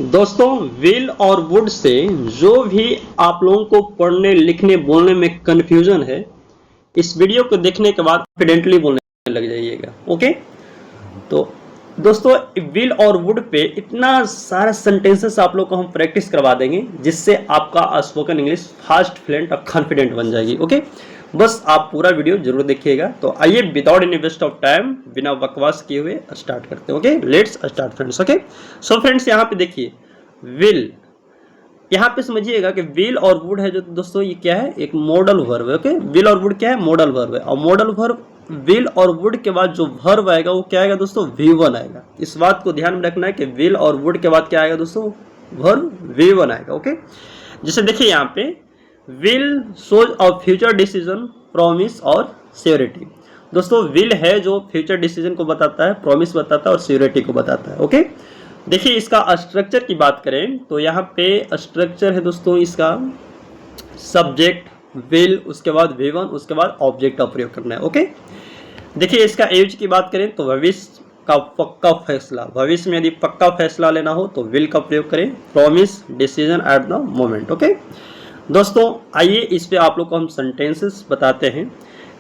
दोस्तों, विल और would say जो भी आप लोगों को पढ़ने लिखने बोलने में कंफ्यूजन है, इस वीडियो को देखने के बाद कॉन्फिडेंटली बोलने लग जाइएगा। ओके, तो दोस्तों विल और वुड पे इतना सारा सेंटेंसेस आप लोग को हम प्रैक्टिस करवा देंगे जिससे आपका स्पोकन इंग्लिश फास्ट फ्लुएंट और कॉन्फिडेंट बन जाएगी। ओके, बस आप पूरा वीडियो जरूर देखिएगा। तो आइए without any waste of time, बिना बकवास किए हुए स्टार्ट करते हैं। Okay, let's start friends. Okay, so friends यहाँ पे देखिए विल, यहाँ पे समझिएगा कि विल और वुड है जो दोस्तों ये क्या है, एक मॉडल वर्ब है। ओके, विल और वुड क्या है, मॉडल वर्ब है। और मॉडल वर्ब विल और वुड के बाद जो वर्ब आएगा वो क्या आएगा दोस्तों, V1 आएगा। इस बात को ध्यान में रखना है कि विल और वुड के बाद क्या आएगा दोस्तों, वर्ब V1 आएगा। ओके, जैसे देखिए यहाँ पे will shows a future decision, promise और श्योरिटी। दोस्तों विल है जो फ्यूचर डिसीजन को बताता है, प्रॉमिस बताता है और श्योरिटी को बताता है। ओके, देखिए इसका स्ट्रक्चर की बात करें तो यहाँ पे स्ट्रक्चर है दोस्तों इसका सब्जेक्ट विल, उसके बाद V1, उसके बाद ऑब्जेक्ट का प्रयोग करना है। ओके, देखिए इसका एज की बात करें तो भविष्य का पक्का फैसला, भविष्य में यदि पक्का फैसला लेना हो तो विल का प्रयोग करें। Promise, decision at the moment. Okay दोस्तों, आइए इस पे आप लोग को हम सेंटेंसेस बताते हैं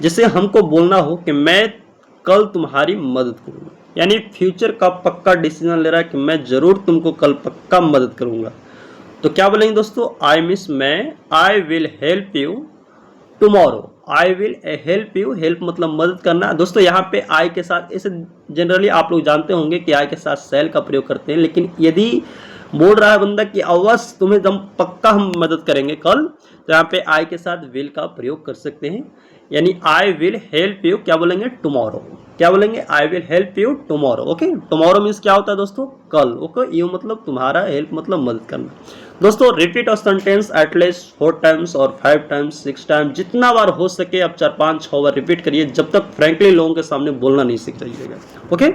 जिससे हमको बोलना हो कि मैं कल तुम्हारी मदद करूंगा, यानी फ्यूचर का पक्का डिसीजन ले रहा है कि मैं जरूर तुमको कल पक्का मदद करूंगा। तो क्या बोलेंगे दोस्तों, आई मिस मैं, I will help you tomorrow, I will help you, help मतलब मदद करना। दोस्तों यहाँ पे आई के साथ, इसे जनरली आप लोग जानते होंगे कि आई के साथ सेल का प्रयोग करते हैं, लेकिन यदि बोल रहा है बंदा कि अवश्य तुम्हें हम पक्का हम मदद करेंगे कल, तो यहाँ पे आई के साथ विल का प्रयोग कर सकते हैं। यानी आई विल हेल्प यू क्या बोलेंगे, टुमारो। क्या बोलेंगे, I will help you tomorrow. Okay, tomorrow means क्या होता है दोस्तों, कल। ओके, यू मतलब तुम्हारा, हेल्प मतलब मदद करना। दोस्तों repeat a sentence at least 4 times और 5 टाइम्स 6 टाइम्स, जितना बार हो सके आप 4 5 6 बार रिपीट करिए, जब तक फ्रैंकली लोगों के सामने बोलना नहीं सीख जाइएगा। ओके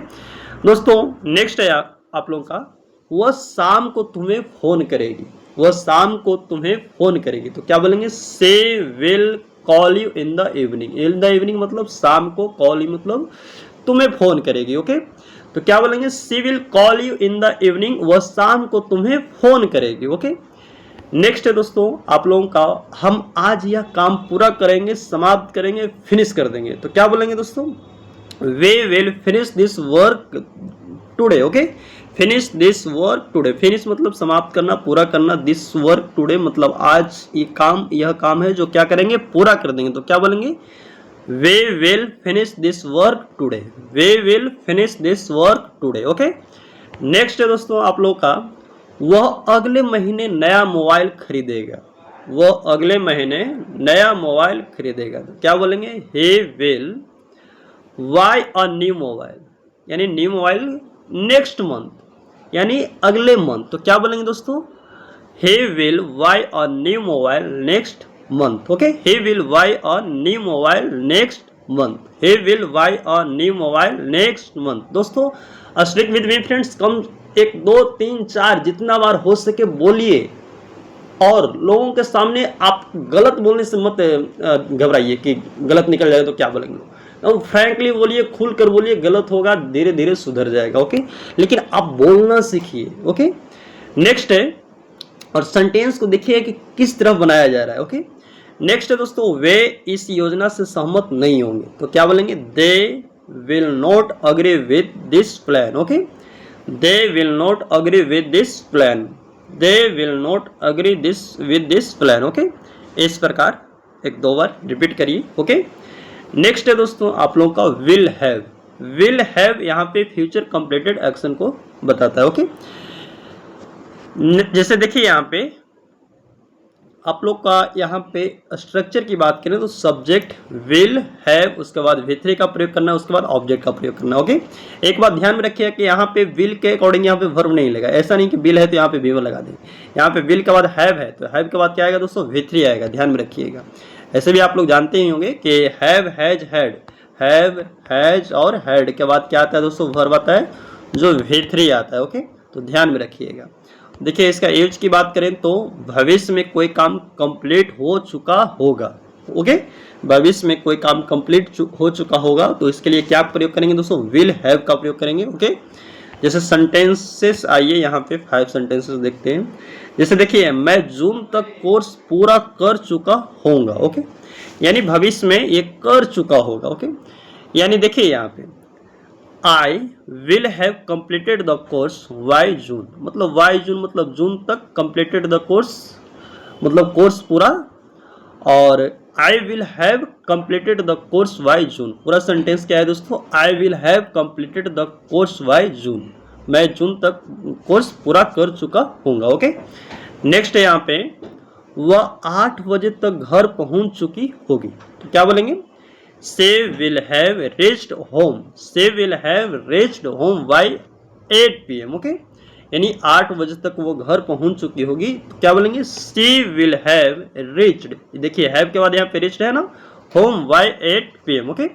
दोस्तों, नेक्स्ट है आप लोगों का, वह शाम को तुम्हें फोन करेगी, वह शाम को तुम्हें फोन करेगी। तो क्या बोलेंगे, she will call you in the evening. In the evening मतलब शाम को, कॉल यू मतलब तुम्हें फोन करेगी। ओके, तो क्या बोलेंगे, she will call you in the evening, वह शाम को तुम्हें फोन करेगी। ओके, नेक्स्ट है दोस्तों आप लोगों का, हम आज यह काम पूरा करेंगे, समाप्त करेंगे, फिनिश कर देंगे। तो क्या बोलेंगे दोस्तों, we will finish this work today. Okay, finish this work today, finish मतलब समाप्त करना, पूरा करना, दिस वर्क टुडे मतलब आज ये काम, यह काम है जो क्या करेंगे, पूरा कर देंगे। तो क्या बोलेंगे, we will finish this work today, we will finish this work today. Okay, next है दोस्तों आप लोग का, वह अगले महीने नया मोबाइल खरीदेगा, वह अगले महीने नया मोबाइल खरीदेगा। तो क्या बोलेंगे, he will buy a new mobile, यानी न्यू मोबाइल नेक्स्ट मंथ, यानी अगले मंथ। तो क्या बोलेंगे दोस्तों, he will buy a new mobile next month. Okay, he will buy a new mobile next month, he will buy a new mobile next month। दोस्तों stick with me friends, कम 1 2 3 4 जितना बार हो सके बोलिए, और लोगों के सामने आप गलत बोलने से मत घबराइए कि गलत निकल जाएगा तो क्या बोलेंगे। तो फ्रैंकली बोलिए, खुल कर बोलिए, गलत होगा धीरे धीरे सुधर जाएगा। ओके, लेकिन आप बोलना सीखिए। ओके, नेक्स्ट है, और सेंटेंस को देखिए कि किस तरह बनाया जा रहा है। ओके, नेक्स्ट है दोस्तों, वे इस योजना से सहमत नहीं होंगे। तो क्या बोलेंगे, they will not agree with this plan. Okay, they will not agree with this plan, they will not agree with this plan. Okay, इस प्रकार 1 2 बार रिपीट करिए। ओके, नेक्स्ट है दोस्तों आप लोगों का, विल हैव। विल हैव यहाँ पे फ्यूचर कंप्लीटेड एक्शन को बताता है। ओके, जैसे देखिए यहाँ पे आप लोग का, यहाँ पे स्ट्रक्चर की बात करें तो सब्जेक्ट विल हैव, उसके बाद V3 का प्रयोग करना है, उसके बाद ऑब्जेक्ट का प्रयोग करना है। ओके, एक बात ध्यान में रखिए कि यहाँ पे विल के अकॉर्डिंग यहाँ पे वर्ब नहीं लगा, ऐसा नहीं कि विल है तो यहाँ पे V1 लगा देंगे। यहाँ पे विल के बाद हैव है तो हैव के बाद क्या आएगा दोस्तों, V3 आएगा, ध्यान में रखिएगा। ऐसे भी आप लोग जानते ही होंगे कि have, has, had, have, has और हैड के बाद क्या आता है दोस्तों, वर्ब आता है जो V3 आता है। ओके, तो ध्यान में रखिएगा। देखिए इसका एज की बात करें तो भविष्य में कोई काम कंप्लीट हो चुका होगा। ओके, भविष्य में कोई काम कंप्लीट हो चुका होगा, तो इसके लिए क्या प्रयोग करेंगे दोस्तों, विल हैव का प्रयोग करेंगे। ओके, जैसे सेंटेंसेस, आइए यहाँ पे 5 सेंटेंसेस देखते हैं। जैसे देखिए, मैं जून तक कोर्स पूरा कर चुका होऊंगा। ओके, यानी भविष्य में ये कर चुका होगा। ओके, यानी देखिए यहाँ पे I will have completed the course by June, मतलब बाय जून मतलब जून तक कंप्लीटेड द कोर्स, मतलब कोर्स पूरा। और I will have completed the course by June, पूरा सेंटेंस क्या है दोस्तों, I will have completed the course by June, मैं जून तक कोर्स पूरा कर चुका हूँगा। ओके, नेक्स्ट है यहाँ पे वह 8 बजे तक घर पहुंच चुकी होगी, तो क्या बोलेंगे, she will have reached home, she will have reached home by 8 PM। Okay, यानी 8 बजे तक वो घर पहुंच चुकी होगी, तो क्या बोलेंगे, सी विल हैव रीच्ड, देखिए हैव के बाद यहाँ पे रीच्ड है ना, होम बाय 8 PM। ओके,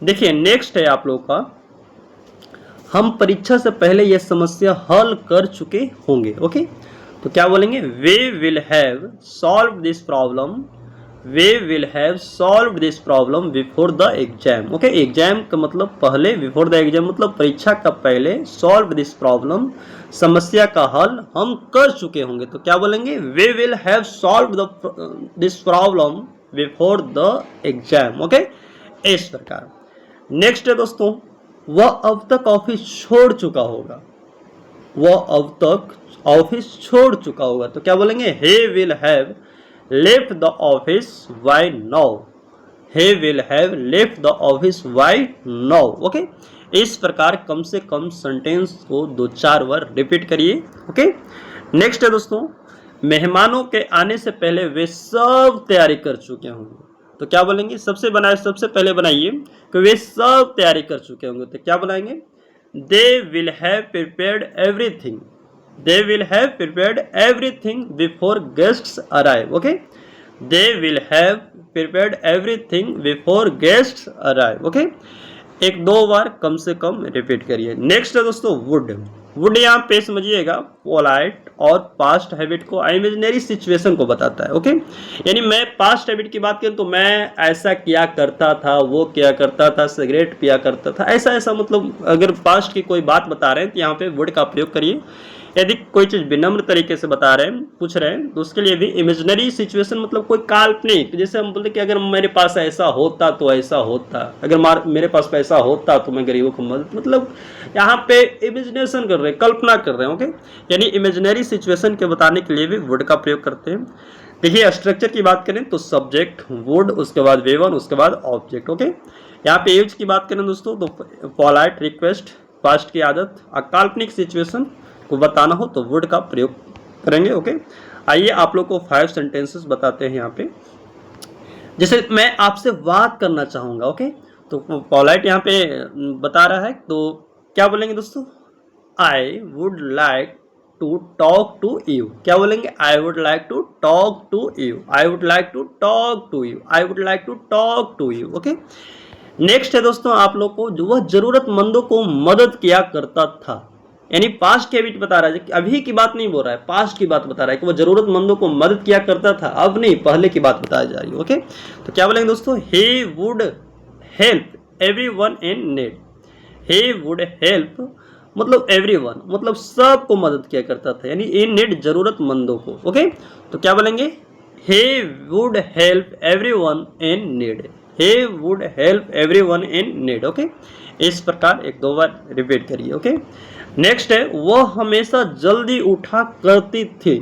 देखिए नेक्स्ट है आप लोगों का, हम परीक्षा से पहले यह समस्या हल कर चुके होंगे। ओके, तो क्या बोलेंगे, we will have solve this problem, we will have solve this problem before the exam. Okay, exam का मतलब पहले, बिफोर द एग्जाम मतलब परीक्षा का पहले, सॉल्व दिस प्रॉब्लम समस्या का हल हम कर चुके होंगे, तो क्या बोलेंगे, we will have solve this problem before the exam. Okay, इस प्रकार। नेक्स्ट है दोस्तों, वह अब तक ऑफिस छोड़ चुका होगा, वह अब तक ऑफिस छोड़ चुका होगा, तो क्या बोलेंगे, he will have left the office by now, he will have left the office by now। Okay, इस प्रकार कम से कम सेंटेंस को 2-4 बार रिपीट करिए। ओके, नेक्स्ट है दोस्तों, मेहमानों के आने से पहले वे सब तैयारी कर चुके होंगे, तो क्या बोलेंगे, सबसे पहले बनाइए कि वे सब तैयारी कर चुके होंगे, तो क्या बनाएंगे, they will have prepared everything, they will have prepared everything before guests arrive। okay, they will have prepared everything before guests arrive। okay, 1-2 बार कम से कम रिपीट करिए। नेक्स्ट है दोस्तों वुड, वुड यहाँ पे समझिएगा पोलाइट और पास्ट हैबिट को, इमेजिनरी सिचुएशन को बताता है। ओके, यानी मैं पास्ट हैबिट की बात करूं तो मैं ऐसा किया करता था, वो किया करता था, सिगरेट पिया करता था, ऐसा ऐसा, मतलब अगर पास्ट की कोई बात बता रहे हैं तो यहाँ पे वुड का प्रयोग करिए। यदि कोई चीज विनम्र तरीके से बता रहे हैं, पूछ रहे हैं, तो उसके लिए भी इमेजिनरी सिचुएशन मतलब कोई काल्पनिक, जैसे हम बोलते कि अगर मेरे पास ऐसा होता तो ऐसा होता, अगर मेरे पास पैसा होता तो मैं गरीबों को मदद, मतलब यहाँ पे इमेजिनेशन कर रहे हैं, कल्पना कर रहे हैं। ओके, यानी इमेजिनरी सिचुएशन के बताने के लिए भी वुड का प्रयोग करते हैं। देखिए स्ट्रक्चर की बात करें तो सब्जेक्ट वुड, उसके बाद वेवन, उसके बाद ऑब्जेक्ट। ओके, यहाँ पे यूज की बात करें दोस्तों तो पोलाइट, रिक्वेस्ट, पास्ट की आदत, काल्पनिक सिचुएशन को बताना हो तो वुड का प्रयोग करेंगे। ओके, आइए आप लोग को 5 सेंटेंसेस बताते हैं यहाँ पे। जैसे मैं आपसे बात करना चाहूंगा, ओके, तो पोलाइट यहाँ पे बता रहा है, तो क्या बोलेंगे दोस्तों, I would like to talk to you, क्या बोलेंगे, I would like to talk to you, I would like to talk to you, I would like to talk to you. Okay, next है दोस्तों आप लोग को, जो वह जरूरतमंदों को मदद किया करता था, यानी पास्ट की हैबिट बता रहा है, अभी की बात नहीं बोल रहा है, पास्ट की बात बता रहा है कि वो जरूरतमंदों को मदद किया करता था, अब नहीं, पहले की बात बताई जा रही है। ओके, तो क्या बोलेंगे दोस्तों, he would help everyone in need, he would help मतलब everyone मतलब सबको मदद किया करता था, यानी in need जरूरतमंदों को। ओके, तो क्या बोलेंगे, he would help everyone in need, he would help everyone in need। Okay, इस प्रकार 1-2 बार रिपीट करिए। ओके, नेक्स्ट है, वह हमेशा जल्दी उठा करती थी,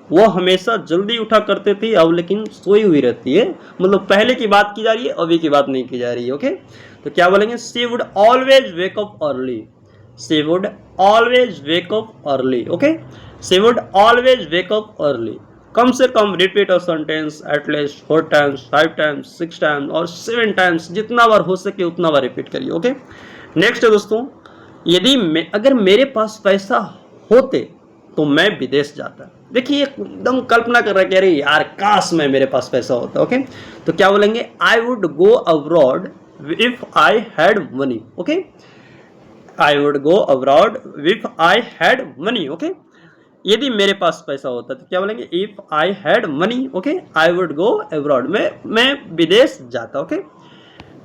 वह हमेशा जल्दी उठा करते थे, अब लेकिन सोई हुई रहती है, मतलब पहले की बात की जा रही है, अभी की बात नहीं की जा रही है। ओके, तो क्या बोलेंगे, she would always wake up early, she would always wake up early. Okay, she would always wake up early. कम से कम repeat a sentence at least 4 times, 5 times, 6 times और 7 टाइम्स, जितना बार हो सके उतना बार रिपीट करिए। ओके, नेक्स्ट है दोस्तों, यदि अगर मेरे पास पैसा होते तो मैं विदेश जाता। देखिए एकदम कल्पना कर रहा है कि अरे यार काश मैं, मेरे पास पैसा होता। ओके, तो क्या बोलेंगे, I would go abroad if I had money. Okay, I would go abroad if I had money. Okay, यदि मेरे पास पैसा होता तो क्या बोलेंगे, if I had money. Okay, I would go abroad, मैं विदेश जाता। ओके,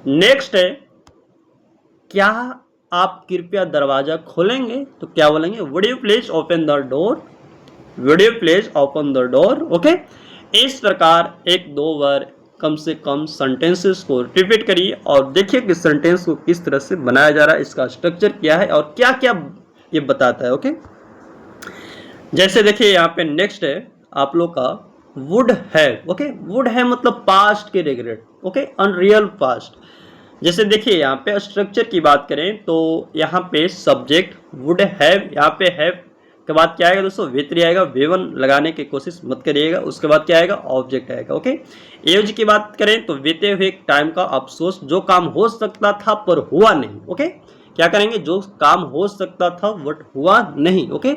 नेक्स्ट है, क्या आप कृपया दरवाजा खोलेंगे? तो क्या बोलेंगे? Would you please open the door? Would you please open the door? Okay, इस प्रकार एक दो बार कम से कम सेंटेंसेस को रिपीट करिए और देखिए कि सेंटेंस को किस तरह से बनाया जा रहा है, इसका स्ट्रक्चर क्या है और क्या क्या ये बताता है। ओके, जैसे देखिए यहाँ पे नेक्स्ट है आप लोग का वुड हैव। ओके, वुड है मतलब पास्ट के रिग्रेट। Okay, unreal past. जैसे देखिए यहाँ पे स्ट्रक्चर की बात करें तो यहाँ पे सब्जेक्ट वुड हैव, यहाँ पे हैव के बाद क्या आएगा दोस्तों? V3 आएगा। V1 लगाने की कोशिश मत करिएगा। उसके बाद क्या आएगा? ऑब्जेक्ट आएगा। ओके, एज की बात करें तो बीते हुए टाइम का अफसोस, जो काम हो सकता था पर हुआ नहीं। ओके, क्या करेंगे? जो काम हो सकता था बट हुआ नहीं। ओके,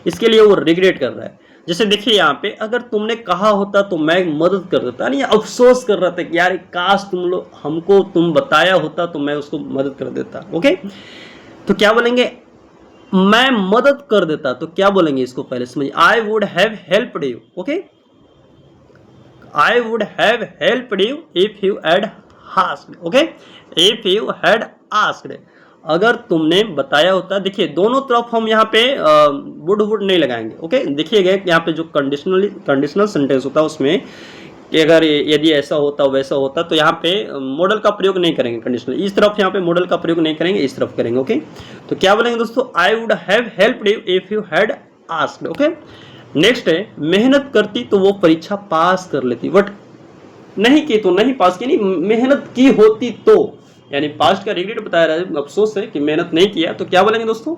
इसके लिए वो रिग्रेट कर रहा है। जैसे देखिए यहाँ पे अगर तुमने कहा होता तो मैं मदद कर देता, नहीं अफसोस कर रहा था कि यार काश तुम लोग हमको तुम बताया होता तो मैं उसको मदद कर देता। ओके, तो क्या बोलेंगे? मैं मदद कर देता। तो क्या बोलेंगे इसको पहले समझिए। I would have helped you. Okay, I would have helped you if you had asked. Okay, if you had asked, अगर तुमने बताया होता। देखिए दोनों तरफ हम यहाँ पे वुड नहीं लगाएंगे। ओके, देखिएगा यहाँ पे जो कंडीशनल सेंटेंस होता है उसमें कि अगर यदि ऐसा होता वैसा होता तो यहाँ पे मॉडल का प्रयोग नहीं करेंगे। कंडीशनल इस तरफ यहाँ पे मॉडल का प्रयोग नहीं करेंगे, इस तरफ करेंगे। ओके, तो क्या बोलेंगे दोस्तों? I would have helped you if you had asked. Okay, next है मेहनत करती तो वो परीक्षा पास कर लेती, बट नहीं की तो नहीं पास की, नहीं मेहनत की होती तो, यानी पास्ट का रिग्रेट बताया रहा है, अफसोस है कि मेहनत नहीं किया। तो क्या बोलेंगे दोस्तों?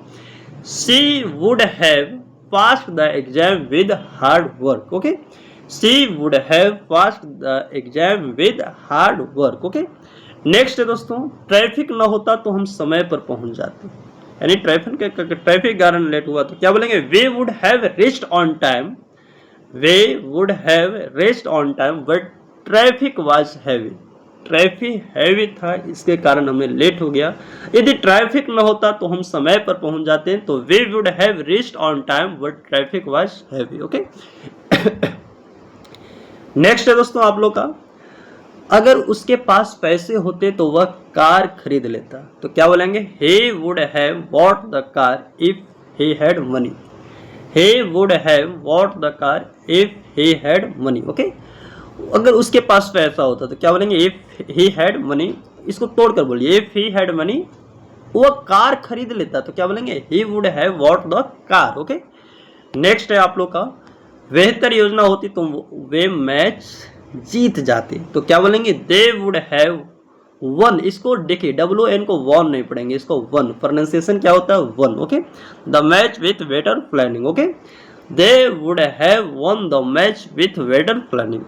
She would have passed the exam with hard work. Okay, she would have passed the exam with hard work. Okay, next है दोस्तों ट्रैफिक ना होता तो हम समय पर पहुंच जाते, यानी ट्रैफिक कारण लेट हुआ तो क्या बोलेंगे? We would have reached on time, we would have reached on time but traffic was heavy. Traffic heavy था, इसके कारण हमें लेट हो गया। यदि ट्रैफिक न होता तो हम समय पर पहुंच जाते हैं। तो we would have reached on time but traffic was heavy. Okay, next है दोस्तों आप लोग का अगर उसके पास पैसे होते तो वह कार खरीद लेता। तो क्या बोलेंगे? he would have bought the car if he had money, he would have bought the car if he had money। Okay, अगर उसके पास पैसा होता तो क्या बोलेंगे? if he had money। इसको तोड़कर बोलिए, if he had money वह कार खरीद लेता। तो क्या बोलेंगे? he would have bought the car। Okay, next है आप लोग का बेहतर योजना होती तो वे मैच जीत जाते। तो क्या बोलेंगे? They would have one. इसको देखिए WN को वन नहीं पढ़ेंगे, इसको वन, प्रोनाउंसिएशन क्या होता है? One. Okay, the match with better planning. Okay, they would have one the match with better planning.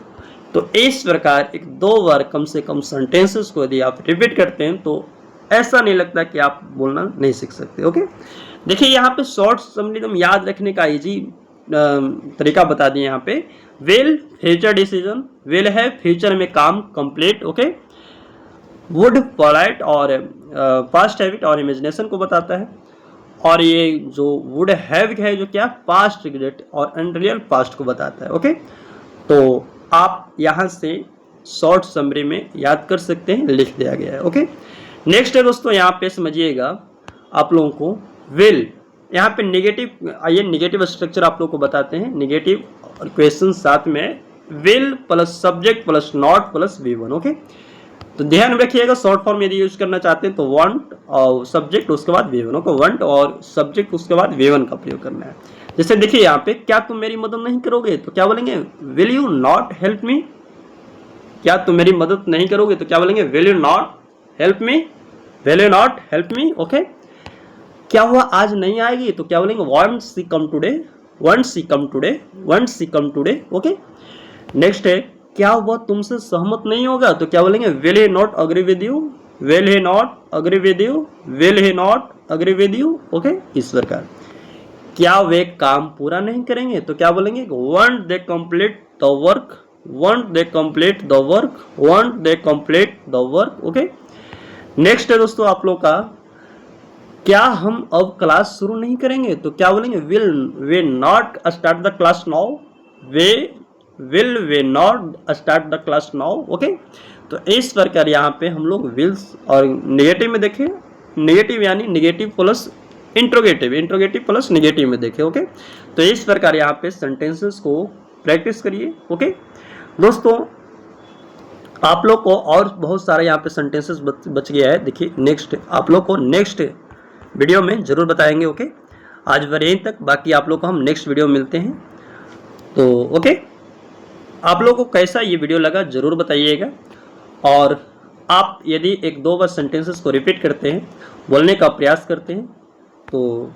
तो इस प्रकार एक दो बार कम से कम सेंटेंसेस को यदि आप रिपीट करते हैं तो ऐसा नहीं लगता कि आप बोलना नहीं सीख सकते। ओके, देखिए यहाँ पे शॉर्ट समरी याद रखने का इजी तरीका बता दिए। यहाँ पे विल फ्यूचर डिसीजन, विल है फ्यूचर में काम कंप्लीट। ओके, वुड पोलाइट और पास्ट हैबिट और इमेजिनेशन को बताता है, और ये जो वुड हैव है जो क्या पास्ट रिग्रेट और अनरियल पास्ट को बताता है। ओके, तो आप यहाँ से शॉर्ट समरी में याद कर सकते हैं, लिख दिया गया है। ओके, नेक्स्ट है दोस्तों यहाँ पे समझिएगा आप लोगों को विल, यहाँ पे नेगेटिव, आइए नेगेटिव स्ट्रक्चर आप लोग को बताते हैं। नेगेटिव और क्वेश्चन साथ में will plus subject plus not plus V1। Okay, तो ध्यान रखिएगा शॉर्ट फॉर्म यदि यूज करना चाहते हैं तो वांट और सब्जेक्ट उसके बाद V1। ओके, वांट और सब्जेक्ट उसके बाद V1 का प्रयोग करना है। जैसे देखिए यहाँ पे क्या तुम मेरी मदद नहीं करोगे? तो क्या बोलेंगे? Will you not help me. क्या तुम मेरी मदद नहीं करोगे? तो क्या बोलेंगे? Will you not help me, will you not help me. Okay, क्या हुआ आज नहीं आएगी? तो क्या बोलेंगे? वॉन्ट सी कम टुडे, वॉन्ट सी कम टुडे, वॉन्ट सी कम टुडे। ओके, नेक्स्ट है क्या वह तुमसे सहमत नहीं होगा? तो क्या बोलेंगे? Will he not agree with you, will he not agree with you, will he not agree with you. Okay, इस प्रकार क्या वे काम पूरा नहीं करेंगे? तो क्या बोलेंगे? Want they complete the work, want they complete the work, want they complete the work. Okay, next है दोस्तों आप लोग का क्या हम अब क्लास शुरू नहीं करेंगे? तो क्या बोलेंगे? Will way not start the class now, way will way not start the class now. Okay, तो इस प्रकार यहाँ पे हम लोग विल्स और नेगेटिव में देखें नेगेटिव यानी negative plus interrogative, interrogative plus negative में देखें। ओके, तो इस प्रकार यहाँ पे सेंटेंसेस को प्रैक्टिस करिए। ओके दोस्तों, आप लोग को और बहुत सारे यहाँ पे सेंटेंसेस बच गया है। देखिए नेक्स्ट आप लोग को नेक्स्ट वीडियो में जरूर बताएंगे। ओके, आज वर यहीं तक, बाकी आप लोग को हम नेक्स्ट वीडियो में मिलते हैं। तो ओके, आप लोगों को कैसा ये वीडियो लगा जरूर बताइएगा, और आप यदि एक दो बार सेंटेंसेस को रिपीट करते हैं, बोलने का प्रयास करते हैं, तो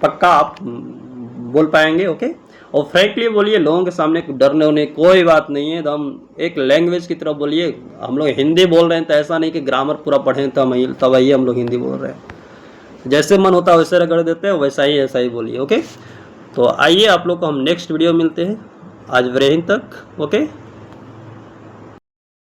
पक्का आप बोल पाएंगे। ओके, और फ्रैंकली बोलिए, लोगों के सामने डरने होने कोई बात नहीं है, एकदम एक लैंग्वेज की तरफ बोलिए। हम लोग हिंदी बोल रहे हैं तो ऐसा नहीं कि ग्रामर पूरा पढ़ें तब आइए हम लोग हिंदी बोल रहे हैं, जैसे मन होता है वैसे रगड़ देते हैं, वैसा ही ऐसा ही बोलिए। ओके, तो आइए आप लोग को हम नेक्स्ट वीडियो मिलते हैं, आज वहीं तक। ओके।